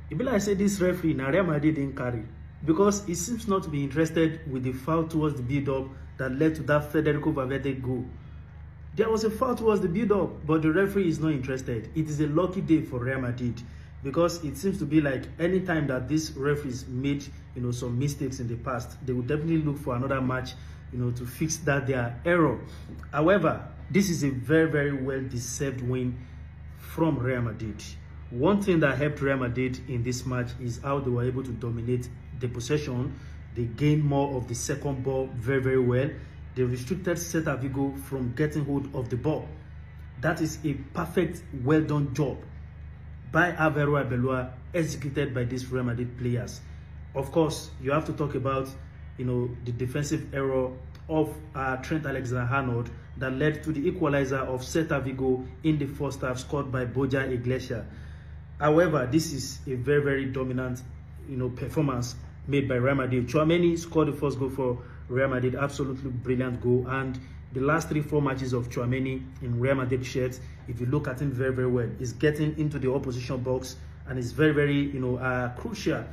It be like I say this referee na Real Madrid didn't carry, because he seems not to be interested with the foul towards the build-up that led to that Federico Valverde goal. There was a foul towards the build-up, but the referee is not interested. It is a lucky day for Real Madrid, because it seems to be like any time that these referees made some mistakes in the past, they would definitely look for another match to fix that their error. However, this is a very, very well-deserved win from Real Madrid. One thing that helped Real Madrid in this match is how they were able to dominate the possession. They gained more of the second ball very, very well. They restricted Celta Vigo from getting hold of the ball. That is a perfect, well-done job by Alvaro Arbeloa, executed by these Real Madrid players. Of course, you have to talk about the defensive error of Trent Alexander-Arnold that led to the equalizer of Celta Vigo in the first half, scored by Borja Iglesias. However, this is a very, very dominant performance made by Real Madrid. Tchouaméni scored the first goal for Real Madrid, absolutely brilliant goal. And the last 3-4 matches of Tchouaméni in Real Madrid shirts, if you look at him very, very well, he's getting into the opposition box and is very, very crucial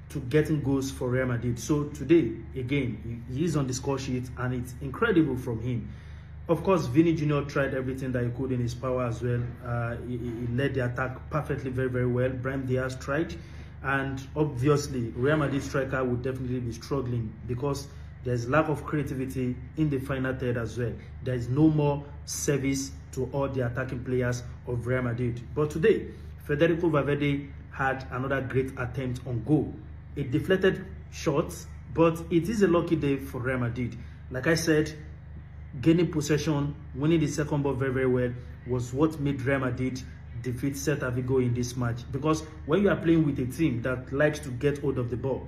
to getting goals for Real Madrid. So today, again, he is on the score sheet and it's incredible from him. Of course, Vini Jr. tried everything that he could in his power as well. He led the attack perfectly, very, very well. Brahim Diaz tried, and obviously, Real Madrid striker would definitely be struggling because there's lack of creativity in the final third as well. There is no more service to all the attacking players of Real Madrid. But today, Federico Valverde had another great attempt on goal. It deflected shots, but it is a lucky day for Real Madrid. Like I said, gaining possession, winning the second ball very, very well was what made Real Madrid defeat Celta Vigo in this match. Because when you are playing with a team that likes to get hold of the ball,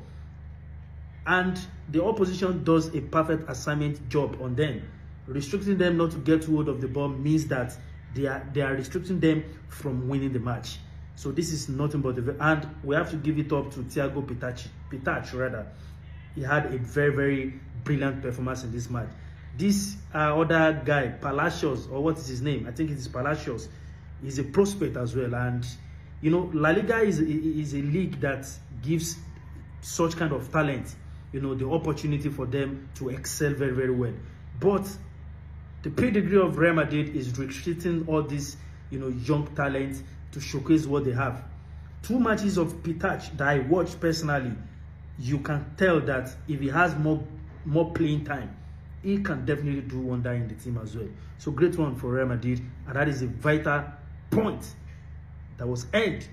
and the opposition does a perfect assignment job on them, restricting them not to get hold of the ball means that they are restricting them from winning the match. So this is nothing but and we have to give it up to Thiago Pitach rather. He had a very, very brilliant performance in this match. This other guy, Palacios, or what is his name? I think it is Palacios. He's a prospect as well. And La Liga is a league that gives such kind of talent the opportunity for them to excel very, very well. But the pedigree of Real Madrid is restricting all these young talent to showcase what they have. 2 matches of Pitach that I watched personally, you can tell that if he has more playing time, he can definitely do wonder in the team as well. So great one for Real Madrid, and that is a vital point that was earned